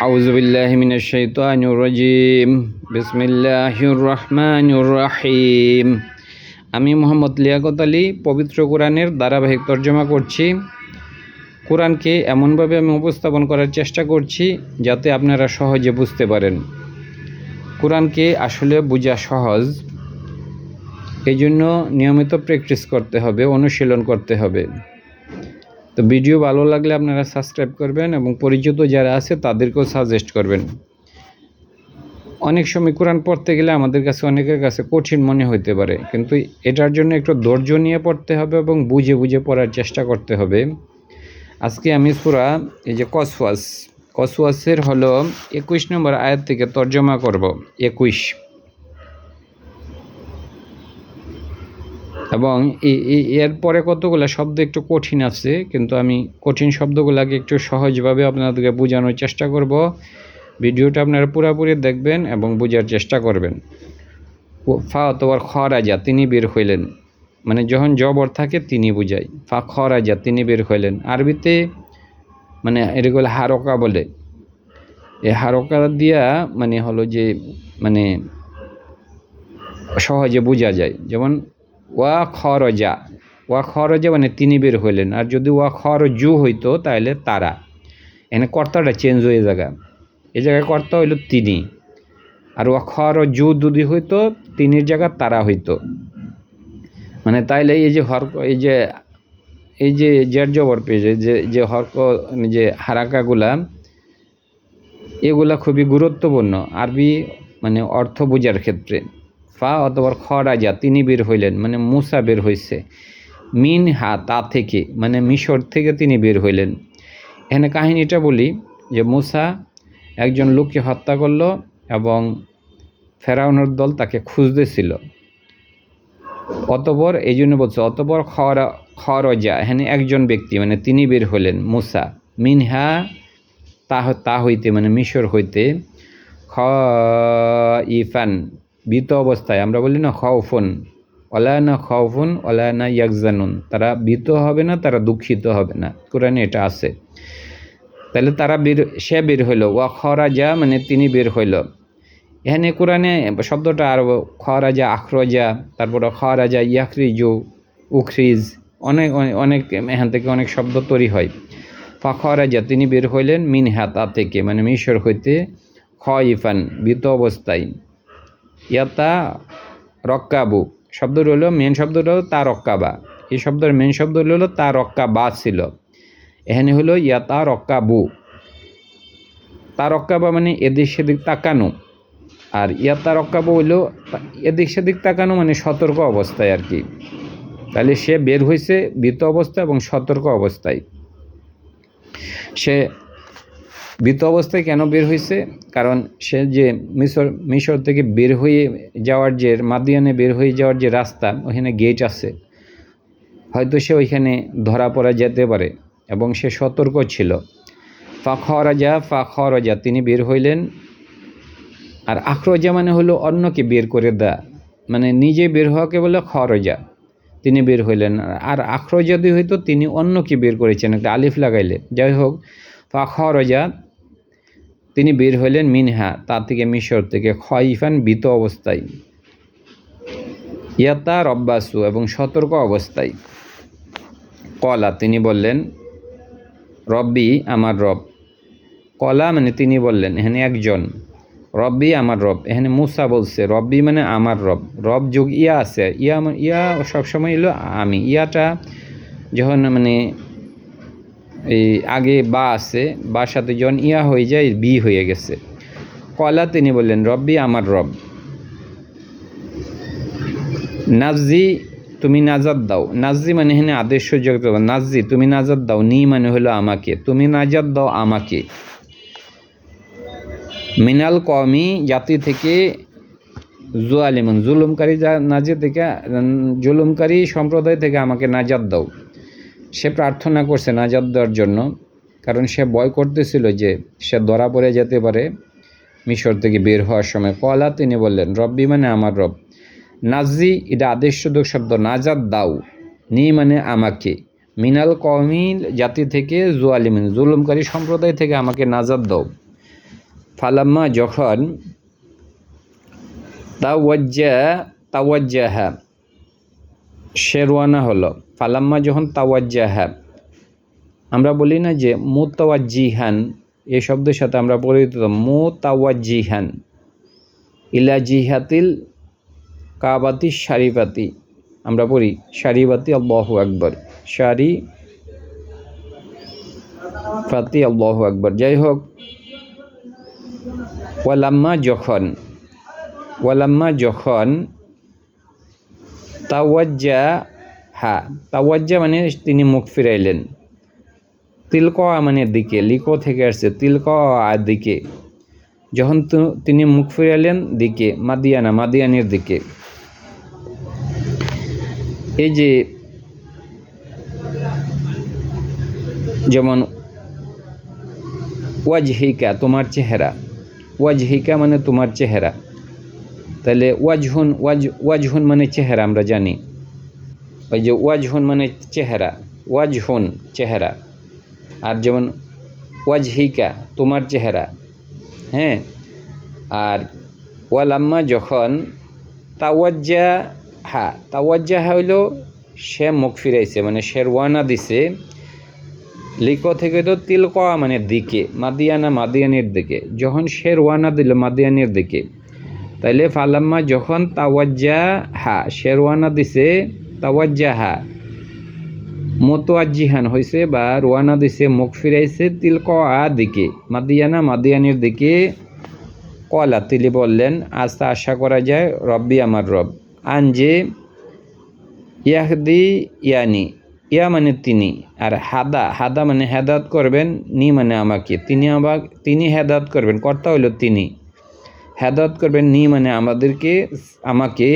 আউযু বিল্লাহি মিনাশ শাইতানির রাজিম। বিসমিল্লাহির রহমানির রহিম। আমি মোহাম্মদ লিয়াকত আলী পবিত্র কোরআনের ধারাবাহিক তর্জমা করছি। কোরআনকে এমনভাবে আমি উপস্থাপন করার চেষ্টা করছি যাতে আপনারা সহজে বুঝতে পারেন। কোরআনকে আসলে বোঝা সহজ, এই জন্য নিয়মিত প্র্যাকটিস করতে হবে, অনুশীলন করতে হবে। তো ভিডিও ভালো লাগলে আপনারা সাবস্ক্রাইব করবেন এবং পরিচিত যারা আছে তাদেরকেও সাজেস্ট করবেন। অনেক সময় কোরআন পড়তে গেলে আমাদের কাছে অনেকের কাছে কঠিন মনে হতে পারে, কিন্তু এটার জন্য একটু ধৈর্য নিয়ে পড়তে হবে এবং বুঝে বুঝে পড়ার চেষ্টা করতে হবে। আজকে আমি সূরা এই যে কসওয়াসের হলো 21 নম্বর আয়াত থেকে তর্জমা করব। 21 এবং এরপরে কতগুলো শব্দ একটু কঠিন আছে, কিন্তু আমি কঠিন শব্দগুলোকে একটু সহজভাবে আপনাদেরকে বোঝানোর চেষ্টা করব। ভিডিওটা আপনারা পুরোপুরি দেখবেন এবং বোঝার চেষ্টা করবেন। ফা অথবা খরাজা, তিনি বের হইলেন, মানে যখন জবর থাকে তিনি বুঝায়। ফা খরাজা, তিনি বের হইলেন। আরবিতে মানে এগুলো হারকা বলে। এই হারকা দিয়া মানে হলো যে মানে সহজে বোঝা যায়। যেমন ওয়া খরজা মানে তিনি বের হইলেন। আর যদি ওয়া খরজু হইতো তাহলে তারা, এখানে কর্তাটা চেঞ্জ হয়ে যাবে। এই জায়গায় কর্তা হইল তিনি, আর ওয়া খরজু যদি হইতো তিনির জায়গা তারা হইতো। মানে তাইলে এই যে এই যে জের জবর পেয়েছে যে হরক যে হারাকাগুলা, এগুলা খুবই গুরুত্বপূর্ণ আরবি মানে অর্থ বোঝার ক্ষেত্রে। ফা অথবা খরাজা, তিনি বের হইলেন, মানে মুসা বের হইছে। মিন হা, তা থেকে, মানে মিশর থেকে তিনি বের হইলেন। এখানে কাহিনীটা বলি যে মুসা একজন লোককে হত্যা করলো এবং ফেরাউনের দল তাকে খুঁজতেছিল। অতঃপর এই জন্য বলছে অতঃপর খরজা, এখানে একজন ব্যক্তি মানে তিনি বের হইলেন মুসা। মিনহা, তা হইতে মানে মিশর হইতে। খাইফান, ভীত অবস্থায়। আমরা বলি না খাউফুন, ওয়ালা খাউফুন ওয়ালা ইয়াহজানুন, তারা ভীত হবে না, তারা দুঃখিত হবে না। কোরআনে এটা আছে। তাহলে সে বের হইল। ওয়া খরাজা মানে তিনি বের হইল। এখানে কোরআনে শব্দটা আর খরাজা, আখরজা, তারপরে খরাজা, ইয়াখরিজু, উখরিজ, অনেক এখান থেকে অনেক শব্দ তৈরি হয়। ফা খরাজা, তিনি বের হইলেন। মিনহা, তা থেকে, মানে মিশর হইতে। খাইফান, ভীত অবস্থায়। ইয়াতা রক্কাবু, শব্দটা হলো মেন শব্দটা হলো তা রক্কাবা। এই শব্দের মেন শব্দ হলো তা রক্কাবা ছিল। এখানে হলো ইয়াতা রক্কাবু। তা রক্কাবা মানে এদিক সেদিক তাকানো, আর ইয়াতা রক্কাবু হইলো এদিক সেদিক তাকানো মানে সতর্ক অবস্থায় আর কি। তাহলে সে বের হয়েছে ভীত অবস্থা এবং সতর্ক অবস্থায়। সে ভীত অবস্থায় কেন বের হয়েছে? কারণ সে যে মিশর থেকে বের হয়ে যাওয়ার যে মাদিয়ানে বের হয়ে যাওয়ার যে রাস্তা, ওখানে গেট আছে, হয়তো সে ওইখানে ধরা পড়া যেতে পারে এবং সে সতর্ক ছিল। ফা খরাজা, তিনি বের হইলেন। আর আখরজা মানে হলো অন্যকে বের করে দেয়া, মানে নিজে বের হওয়াকে বলে খরজা, তিনি বের হইলেন। আর আখরজা যদি হইতো তিনি অন্যকে বের করেছেন, একটা আলিফ লাগাইলে। যাই হোক, ফা খরজা, তিনি বের হইলেন। মিনহা, তা থেকে, মিশর থেকে। খাইফান, ভীত অবস্থায়। ইয়াতা রব্বাসু, এবং সতর্ক অবস্থায়। কলা, তিনি বললেন। রব্বি, আমার রব। কলা মানে তিনি বললেন, এখানে একজন। রব্বি, আমার রব, এখানে মুসা বলছে রব্বি মানে আমার রব। রব যোগ ইয়া আছে, ইয়া সবসময় এলো আমি। ইয়াটা যখন মানে এই আগে বা আছে, বা সাথে যখন ইয়া হয়ে যায় বি হয়ে গেছে। কলা, তিনি বললেন, রব্বি, আমার রব। নাজি, তুমি নাজাত দাও। নাজি মানে এখানে আদেশ যোগ। নাজি, তুমি নাজাত দাও। নি মানে হলো আমাকে, তুমি নাজাত দাও আমাকে। মিনাল কওমি, জাতি থেকে। জুয়ালিমুন, জুলুমকারী নাজি থেকে, জুলুমকারী সম্প্রদায় থেকে আমাকে নাজাত দাও। সে প্রার্থনা করছে নাজাত দেওয়ার জন্য, কারণ সে ভয় করতেছিল যে সে ধরা পড়ে যেতে পারে মিশর থেকে বের হওয়ার সময়। কলা, তিনি বললেন, রব্বি মানে আমার রব। নাজি, এটা আদেশযোগ শব্দ। নাজাত দাও, নি মানে আমাকে। মিনাল কওমি, জাতি থেকে। জুয়ালিমিন, জুলুমকারী সম্প্রদায় থেকে আমাকে নাজাত দাও। ফালাম্মা যখন তাওয়াজ্জাহা সে রওনা হলো। ফালাম্মা যখন তাওয়াজ্জাহা, আমরা বলি না যে মুতাওয়াজ্জিহান, এই শব্দের সাথে আমরা পরিচিত মুতাওয়াজ্জিহান ইলা জিহাতিল কাবাতি শারিফাতি, আমরা পড়ি শারিফাতি আল্লাহু আকবার, শারিফাতি আল্লাহু আকবার। যাই হোক, ওয়ালাম্মা যখন তাওয়াজ্জা মানে তিনি মুখ ফিরাইলেন, তিলকা মানে দিকে, লিকো থেকে আসছে তিলকা দিকে, যখন তিনি মুখ ফিরাইলেন দিকে, মাদিয়ানের দিকে। এই যে যেমন ওয়াজহিকা তোমার চেহারা, ওয়াজহিকা মানে তোমার চেহারা, তাহলে ওয়াজহুন মানে চেহারা, আমরা জানি ওই যে ওয়াজহুন মানে চেহারা, ওয়াজহুন চেহারা, আর যেমন ওয়াজহিকা তোমার চেহারা, হ্যাঁ। আর ওয়ালাম্মা যখন তাওয়াজ্জাহা হইল সে মুখ ফিরাইছে, মানে সে রওনা দিছে, লিকো থেকে তো তিলকা মানে দিকে, মাদিয়ানের দিকে, যখন সে রওনা দিল মাদিয়ানের দিকে, তাইলে ফালাম্মা যখন তাওয়াজ্জাহা সে রওনা দিছে, তাওয়াজ্জাহা মুতাওয়াজ্জিহান হয়েছে বা রওনা দিছে, মুখ ফিরাইছে তিলকা দিকে, মাদিয়ানের দিকে। কলা তিনি বললেন, আস্তা আশা করা যায় রব্বি আমার রব, আনজে ইয়াহদি ইয়ানি, ইয়া মানে তিনি, আর হাদা মানে হেদায়েত করবেন, নি মানে আমাকে, তিনি হেদায়েত করবেন, কর্তা হইল তিনি, হেদায়েত করবেন, নি মানে আমাকে,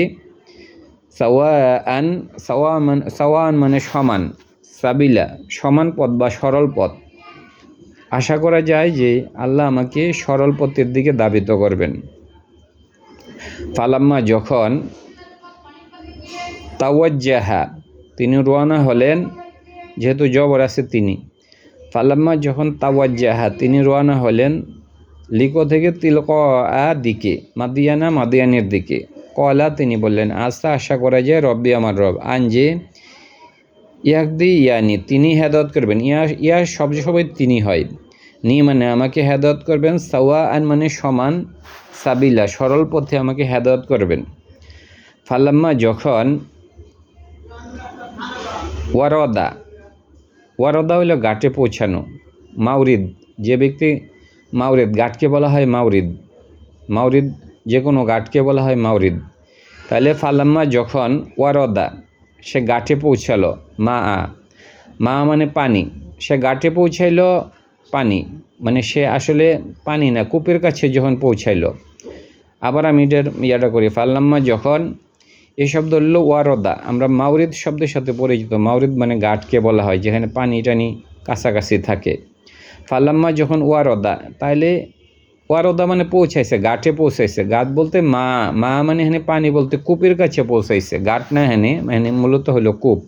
সাওয়ান মানে সমান, সাবিলা সমান পথ বা সরল পথ। আশা করা যায় যে আল্লাহ আমাকে সরল পথের দিকে ধাবিত করবেন। ফালাম্মা যখন তাওয়াজ্জাহা তিনি রওনা হলেন, যেহেতু জবর আছে তিনি, ফালাম্মা যখন তাওয়াজ্জাহা তিনি রওনা হলেন, লিকো থেকে তিলকা দিকে, মাদিয়ানের দিকে। কলা তিনি বললেন, আশা করা যায় রব্বি আমার রব, আনজে ইয়াহদি ইয়ানি তিনি হেদায়েত করবেন, ইয়া সবসময় তিনি হয়, নি মানে আমাকে হেদায়েত করবেন, সাওয়াআন মানে সমান, সাবিলা সরল পথে আমাকে হেদায়েত করবেন। ফালাম্মা যখন ওয়ারদা হইল ঘাটে পৌঁছানো, মাউরিদ যে ব্যক্তি, মাউরিদ ঘাটকে বলা হয় মাউরিদ যে কোনো ঘাটকে বলা হয় মাউরিদ। তাহলে ফালাম্মা যখন ওয়ারদা সে ঘাটে পৌঁছালো, মা মানে পানি, সে ঘাটে পৌঁছাইল, পানি মানে সে আসলে পানি না, কূপের কাছে যখন পৌঁছাইল। আবার আমি এটার ইয়াটা করি, ফালাম্মা যখন, এই শব্দ হলো ওয়ারদা, আমরা মাউরিদ শব্দের সাথে পরিচিত, মাউরিদ মানে ঘাটকে বলা হয় যেখানে পানি টানি কাছাকাছি থাকে। ফালাম্মা যখন ওয়ারদা, তাইলে ওয়ারদা মানে পৌঁছাইছে, ঘাটে পৌঁছাইছে, ঘাট বলতে মা মানে এখানে পানি বলতে কূপের কাছে পৌঁছাইছে, ঘাট না, এখানে মূলত হলো কূপ।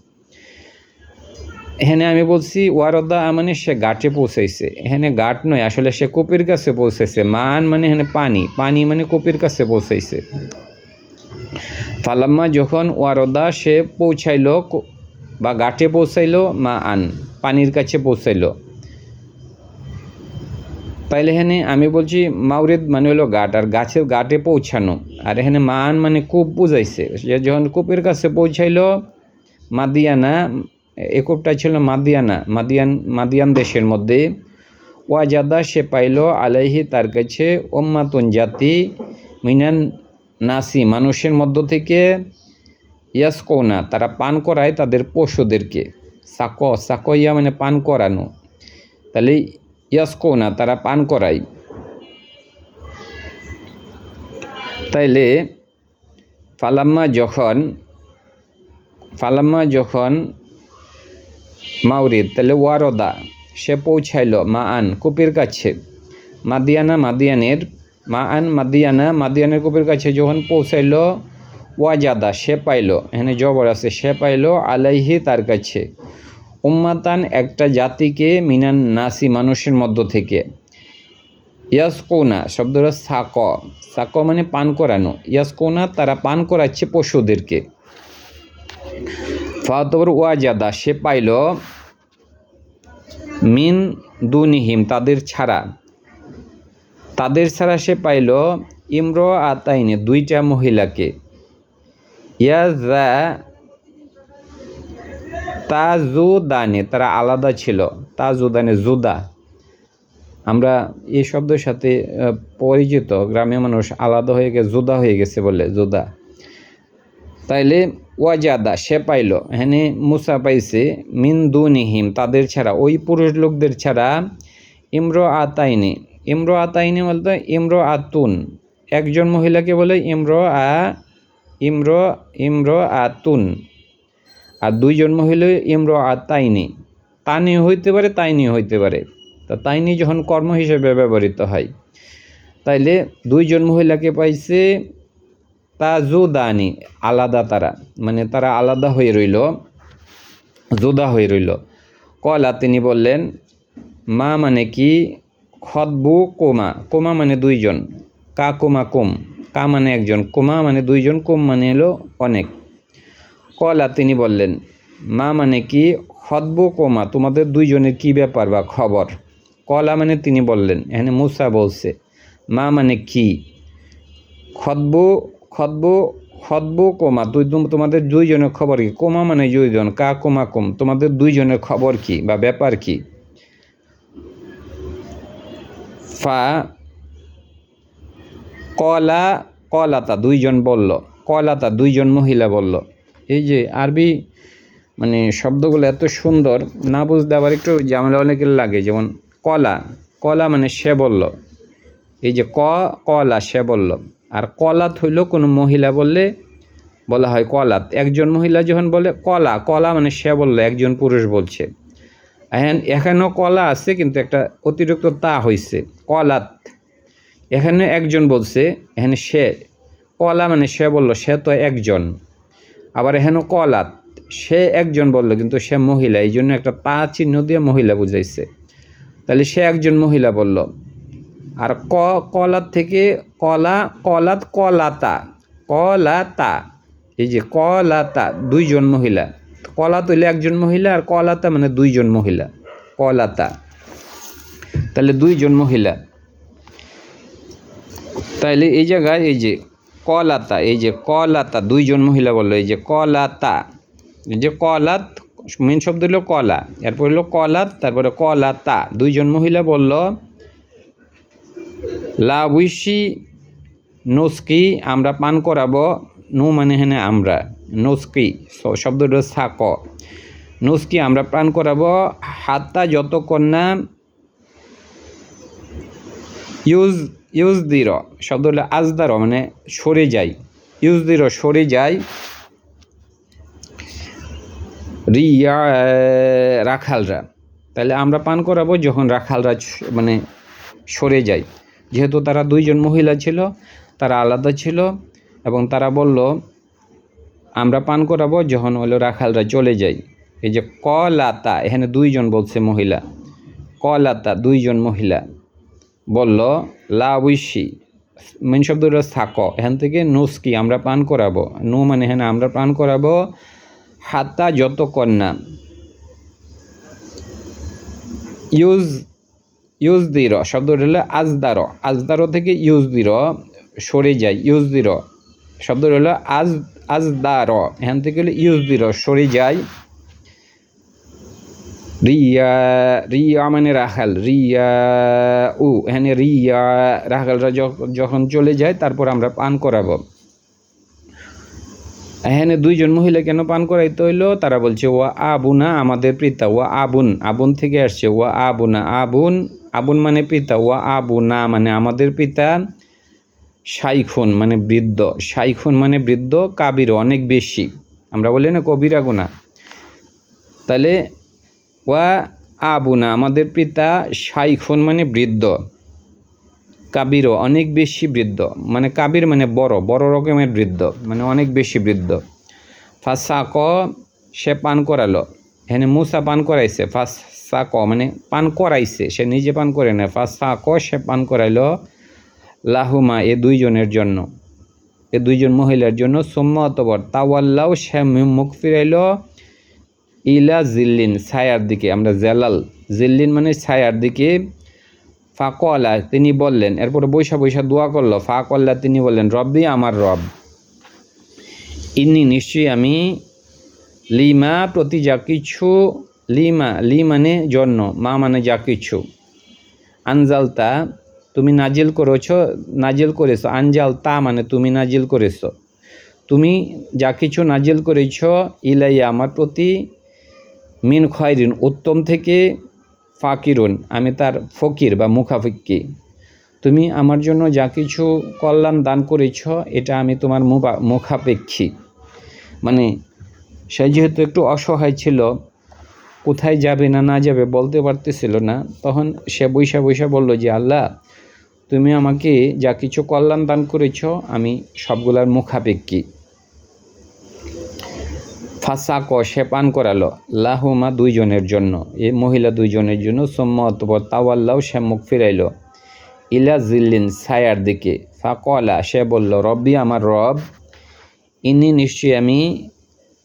এখানে আমি বলছি ওয়ারদা মানে সে ঘাটে পৌঁছাইছে, এখানে ঘাট নয়, আসলে সে কূপের কাছে পৌঁছাইছে, মানে এখানে পানি মানে কূপের কাছে পৌঁছাইছে। ফালাম্মা যখন ওয়ারদা সে পৌঁছাইল বা ঘাটে পৌঁছাইল, পানির কাছে পৌঁছাইল। তাইলে এখানে আমি বলছি মাউরিদ মানে হলো ঘাট, আর ঘাটে পৌঁছানো, আর এখানে মানে কূপ বুঝাইছে, যে যখন কূপের কাছে পৌঁছাইল, মাদিয়ানা, এ কূপটা ছিল মাদিয়ান দেশের মধ্যে। ওয়াজাদা সে পাইল আলাইহি তার কাছে, উম্মাতুন জাতি, মিনান নাসি মানুষের মধ্য থেকে, ইয়াসকৌনা তারা পান করায় তাদের পশুদেরকে, সাকইয়া মানে পান করানো, তাহলে ইয়াসকৌনা তারা পান করায়। তাইলে ফালাম্মা যখন মাউরিদ, তাহলে ওয়ারদা সে পৌঁছাইল, কূপের কাছে, মাদিয়ানের কূপের কাছে যখন পৌঁছাইল, ওয়াজাদা সে পাইল, এখানে জবর আছে, সে পাইল আলাইহি তার কাছে, উম্মাতান একটা জাতিকে, মিনান নাসি মানুষের মধ্য থেকে, ইয়াসকৌনা শব্দটা সাক, সাক মানে পান করানো, ইয়াসকৌনা তারা পান করাচ্ছে পশুদেরকে। ফাতবর ওয়াজাদা সে পাইল, মিন দুনিহিম তাদের ছাড়া, তাদের ছাড়া সে পাইল ইমর আতাইনে দুইটা মহিলাকে, ইয়াজা তাজুদানে তারা আলাদা ছিল, তাজুদানে জুদা, আমরা এই শব্দের সাথে পরিচিত, গ্রামের মানুষ আলাদা হয়ে গেছে জুদা হয়ে গেছে বলে জুদা। তাইলে ওয়াজাদা সে পাইল, হ্যাঁ মুসা পাইছে, মিন দুনিহিম তাদের ছাড়া, ওই পুরুষ লোকদের ছাড়া, ইমর আতাইনে, ইমর আতাইনে বলতে ইমর আতুন, একজন মহিলাকে বলে ইমর আতুন, আর দুইজন মহিলা ইমর আতাইনি, তানি হইতে পারে তাইনি হইতে পারে, তা তাইনি যখন কর্ম হিসেবে ব্যবহৃত হয়, তাইলে দুইজন মহিলাকে পাইছে, তাজুদানি আলাদা তারা, মানে তারা আলাদা হয়ে রইল, জুদা হয়ে রইল। কলা তিনি বললেন, মা মানে কি, খতবু কোমা, কোমা মানে দুইজন, কা কোমা কুম, কা মানে একজন, কোমা মানে দুইজন, কুম মানে এলো অনেক। কলা তিনি বললেন, মা মানে কি, খতবু কোমা তোমাদের দুইজনের কি ব্যাপার বা খবর। কলা মানে তিনি বললেন, এখানে মুসা বলছে, মা মানে কি, খতবু খতবু খতবু কোমা তোমাদের দুইজনের খবর কি, কোমা মানে দুইজন, কা কোমা কুম তোমাদের দুইজনের খবর কি বা ব্যাপার কি। ফা কলা কলাতা দুইজন বলল, কলাতা দুইজন মহিলা বলল। এই যে আরবি মানে শব্দগুলো এত সুন্দর, না বুঝতে আবার একটু ঝামেলা অনেকের লাগে। যেমন কলা, কলা মানে সে বলল, এই যে কলা সে বলল, আর কলাত হইল কোনো মহিলা বললে বলা হয় কলাত। একজন মহিলা যখন বলে কলা, কলা মানে সে বলল, একজন পুরুষ বলছে। এখানেও কলা আছে কিন্তু একটা অতিরিক্ত তা হয়েছে, কলাত। এখানে একজন বলছে, এখানে সে, কলা মানে সে বলল, সে তো একজন। আবার এখানেও কলাত সে একজন বলল কিন্তু সে মহিলা, এই জন্য একটা তা চিহ্ন দিয়ে মহিলা বুঝাইছে। তাহলে সে একজন মহিলা বলল। আর কলাত থেকে কলাত কলাতা, কলাতা, এই যে কলাতা দুইজন মহিলা, কলা তৈলে একজন মহিলা, আর কলাতা মানে দুইজন মহিলা, কলাতা, তাহলে দুইজন মহিলা। তাইলে এই জায়গায় এই যে কলাতা, এই যে কলাতা দুইজন মহিলা বললো, এই যে কলাতা, এই যে কলাত মেন শব্দ হলো কলা, এরপর হলো কলাত, তারপরে কলাতা দুইজন মহিলা বলল, লা উইসি নস্কি আমরা পান করাবো, নু মানে হেনে আমরা, নস্কি শব্দটা সাক, নস্কি আমরা পান করাবো, হাত্তা যতক্ষণ না, ইউজদির শব্দ হলো আজদার মানে সরে যায়, ইউজদির সরে যায়, রিয়া রাখালরা, তাহলে আমরা পান করাবো যখন রাখালরা মানে সরে যায়। যেহেতু তারা দুইজন মহিলা ছিল, তারা আলাদা ছিল, এবং তারা বলল আমরা পান করাবো যখন হলো রাখালরা চলে যায়। এই যে কলাতা, এখানে দুইজন বলছে মহিলা, কলাতা দুইজন মহিলা বলল, লা উইসি মেন শব্দটা থাক, এখান থেকে নুস্কি আমরা পান করাবো, নু মানে এখানে আমরা পান করাবো, হাতা যতক্ষণ না, ইউজদির শব্দটা হলো আজদার, আজদার থেকে ইউজদির সরে যায়, ইউজদির শব্দটা হলো আজদার, এখান থেকে হলো ইউজদির সরে যায়, রিয়া রিয়া মানে রাখাল, রিয়া উ এখানে রিয়া রাখালরা যখন চলে যায় তারপর আমরা পান করাবো। এখানে দুইজন মহিলা কেন পান করাইতে হইলো, তারা বলছে ওয়া আবুনা আমাদের পিতা, ওয়া আবুন আবুন থেকে আসছে, ওয়া আবুনা আবুন, আবুন মানে পিতা, ওয়া আবুনা মানে আমাদের পিতা, শাইখুন মানে বৃদ্ধ, শাইখুন মানে বৃদ্ধ, কাবির অনেক বেশি, আমরা বলি না কবিরা গুনা। তাহলে ওয়া আবুনা আমাদের পিতা, শাইখুন মানে বৃদ্ধ, কাবির অনেক বেশি বৃদ্ধ, মানে কাবির মানে বড়, বড় রকমের বৃদ্ধ, মানে অনেক বেশি বৃদ্ধ। ফাসাক সে পান করালো, এখানে মুসা পান করাইছে, ফাসাক মানে পান করাইছে, সে নিজে পান করে না, ফাসাক সে পান করাইল লাহুমা এ দুইজনের জন্য, এ দুইজন মহিলার জন্য, সুম্মা অতঃপর তাওয়াল্লাও সে মুখ ফিরাইল ইলা জিল্লিন ছায়ার দিকে, আমরা জালাল জিল্লিন মানে ছায়ার দিকে, ফাকলা তিনি বললেন, এরপরে বৈশা বৈশা দোয়া করলো, ফাকল্লা তিনি বললেন রব্বি আমার রব, ইন্নি নিশ্চয়ই আমি, লিমা প্রতি যা কিছু, লিমা লি মানে জন্য, মা মানে যা কিছু, আনজালতা তুমি নাজিল করেছ, আনজালতা মানে তুমি নাজিল করেছ, তুমি যা কিছু নাজিল করেছ, ইলাইয়া আমার প্রতি, মিন খয়রিন উত্তম থেকে, ফাকিরুন আমি তার ফকির বা মুখাফিক্কি, তুমি আমার জন্য যা কিছু কল্যাণ দান করেছ এটা আমি তোমার মুখাপেক্ষী, মানে সে যেহেতু একটু অসহায় ছিল, কোথায় যাবে না যাবে বলতে পারতেছিল না, তখন সে বৈশা বৈশা বলল যে আল্লাহ তুমি আমাকে যা কিছু কল্যাণ দান করেছ আমি সবগুলার মুখাপেক্ষী। ফাসাক সে পান করালো লাহুমা দুইজনের জন্য, এই মহিলা দুইজনের জন্য, সুম্মা অতঃপর তাওয়াল্লাও সে মুখ ফিরাইল ইলা জিল্লিন ছায়ার দিকে, ফাকলা সে বলল রব্বি আমার রব, ইনি নিশ্চয়ই আমি,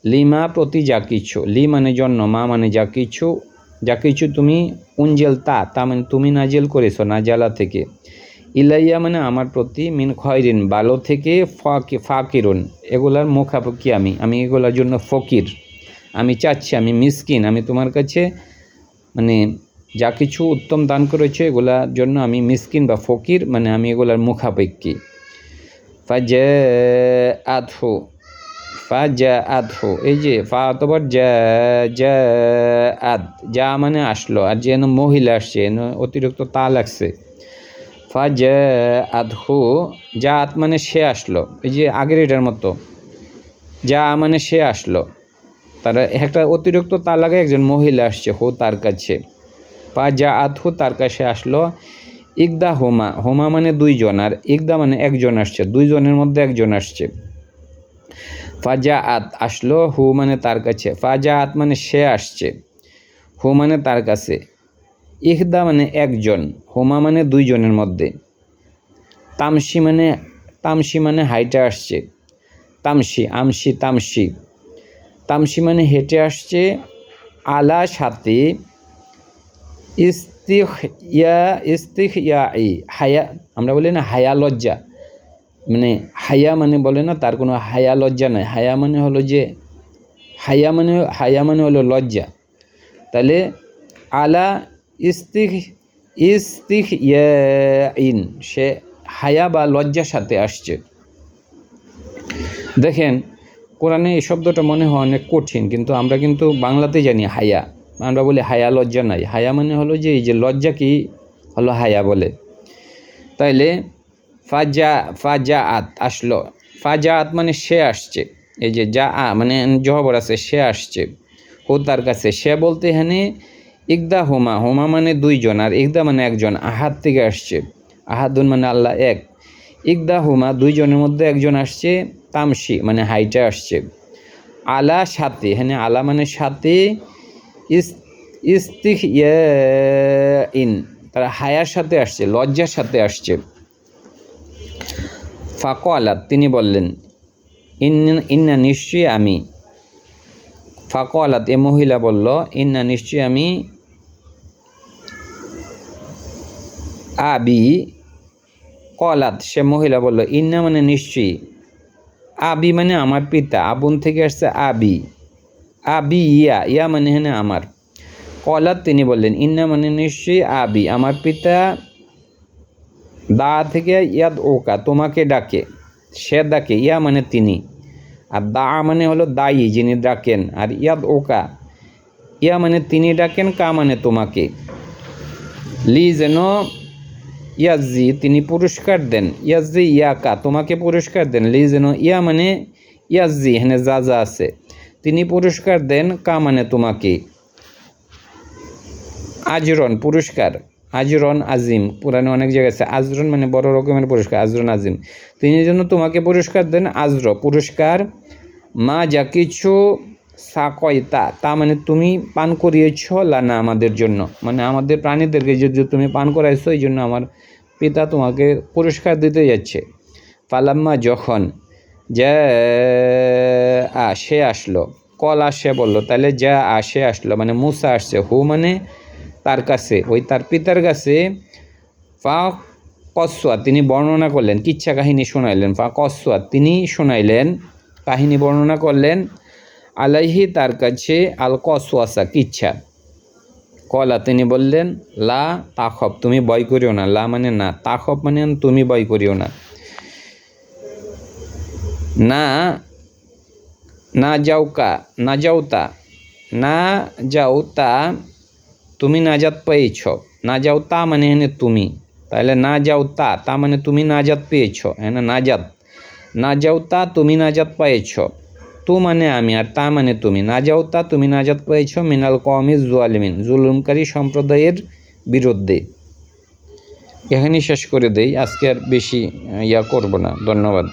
লিমা প্রতি যা কিছু, লি মানে জন্য, মা মানে যা কিছু তুমি, উঞ্জেল তা মানে তুমি নাজিল করেছো, নাজালা থেকে, ইলাইয়া মানে আমার প্রতি, মিন খয়রিন ভালো থেকে, ফাকিরুন এগুলার মুখাপেক্ষী আমি এগুলার জন্য ফকির, আমি চাচ্ছি, আমি মিসকিন, আমি তোমার কাছে মানে যা কিছু উত্তম দান করেছে এগুলার জন্য আমি মিসকিন বা ফকির, মানে আমি এগুলার মুখাপেক্ষী। ফাজাআতহু এই যে ফা অতঃপর যা মানে আসলো, আর যেন মহিলা আসছে অতিরিক্ত তা লাগছে, ফাজাআতহু জাত মানে সে আসলো, এই যে আগের এটার মতো, যা মানে সে আসলো, তার একটা অতিরিক্ত তা লাগে, একজন মহিলা আসছে তার কাছে, ফাজাআতহু তার কাছে আসলো, ইকদা হোমা মানে দুইজন, আর ইকদা মানে একজন আসছে, দুইজনের মধ্যে একজন আসছে, ফাজাআত আসলো, হু মানে তার কাছে, ফাজাআত মানে সে আসছে, হু মানে তার কাছে, ইকদা মানে একজন, হোমা মানে দুইজনের মধ্যে, তামসি মানে হাইটে আসছে, তামসি মানে হেঁটে আসছে, আলা সাথে, ইস্তিখইয়াই হায়া আমরা বলি না হায়া লজ্জা, মানে হায়া মানে বলে না তার কোনো হায়া লজ্জা নাই, হায়া মানে হলো যে হায়া মানে হলো লজ্জা, তাহলে আলা ইস্তিখইয়াইন সে হায়া বা লজ্জার সাথে আসছে। দেখেন কোরআনে এই শব্দটা মনে হয় অনেক কঠিন, কিন্তু আমরা কিন্তু বাংলাতে জানি হায়া, আমরা বলি হায়া লজ্জা নাই, হায়া মানে হলো যে এই যে লজ্জা কি হলো হায়া বলে, তাইলে ফাজাআত আসলো, ফাজাআত মানে সে আসছে, এই যে মানে জহবর আছে, সে আসছে হো তার কাছে, সে বলতে এখানে ইকদা হোমা মানে দুইজন, আর ইকদা মানে একজন, আহাদ থেকে আসছে, আহাদুন মানে আল্লাহ এক, ইকদা হোমা দুইজনের মধ্যে একজন আসছে, তামসি মানে হাইটে আসছে, আলা সাথে এখানে আলা মানে সাথে, ইস্তিখইয়াইন তারা হায়ার সাথে আসছে, লজ্জার সাথে আসছে। ফাকলাত তিনি বললেন, ইন্না নিশ্চয়ই আমি, ফাকলাত এ মহিলা বলল, ইন্না নিশ্চয়ই আমি, আবি কলাত সে মহিলা বলল, ইন্না মানে নিশ্চয়ই, আবি মানে আমার পিতা, আবুন থেকে আসছে আবি ইয়া মানে হ্যাঁ আমার, কলাত তিনি বললেন, ইন্না মানে নিশ্চয়ই, আবি আমার পিতা, দা থেকে ইয়াদ ওকা তোমাকে ডাকে, সে ডাকে, ইয়া মানে তিনি, আর দা মানে হলো দায়ী যিনি ডাকেন, আর ইয়াদ ওকা ইয়া মানে তিনি ডাকেন, কা মানে তোমাকে, লি যেন ইয়াজি তিনি পুরস্কার দেন, ইয়াজি ইয়াকা তোমাকে পুরস্কার দেন, লি যেন ইয়া মানে ইয়াজি হেনে যা আছে, তিনি পুরস্কার দেন, কা মানে তোমাকে, আজরন পুরস্কার, আজরন আজিম পুরাণে অনেক জায়গায় আছে, আজরন মানে বড় রকমের পুরস্কার, আজরন আজিম তিনি যেন তোমাকে পুরস্কার দেন, আজর পুরস্কার, মা যা কিছু, সাকয়তা, তা মানে তুমি পান করিয়েছ, লানা আমাদের জন্য, মানে আমাদের প্রাণীদেরকে যদি তুমি পান করাইছো, এই জন্য আমার পিতা তোমাকে পুরস্কার দিতে যাচ্ছে। ফালাম্মা যখন যা সে আসলো, কল আসে বললো, তাহলে যা আসে আসলো মানে মুসা আসছে, হু মানে তার কাছে, ওই তার পিতার কাছে। ফা কসওয়া তিনি বর্ণনা করলেন, কিচ্ছা কাহিনী শোনাইলেন। ফা কসওয়া তিনি শোনাইলেন, কাহিনী বর্ণনা করলেন। আলাইহি তার কাছে, আল কসওয়াসা কিচ্ছা। কলা তিনি বললেন, লা তাখব তুমি ভয় করিও না, লা মানে না, তাখব মানে তুমি ভয় করিও না। না না যাওকা না যাওতা, না যাওতা তুমি নাজাত পেয়েছ, না যাওতা মানে এনে তুমি, তাহলে না যাওতা তা মানে তুমি নাজাত পেয়েছ, হ্যাঁ নাজাত, না যাওতা তুমি নাজাত পেয়েছ, তু মানে আমি আর তা মানে তুমি, না যাওতা তুমি নাজাত পেয়েছ, মিনাল কওমি যালিমিন জুলুমকারী সম্প্রদায়ের বিরুদ্ধে। এখানেই শেষ করে দেই, আজকে আর বেশি করব না। ধন্যবাদ।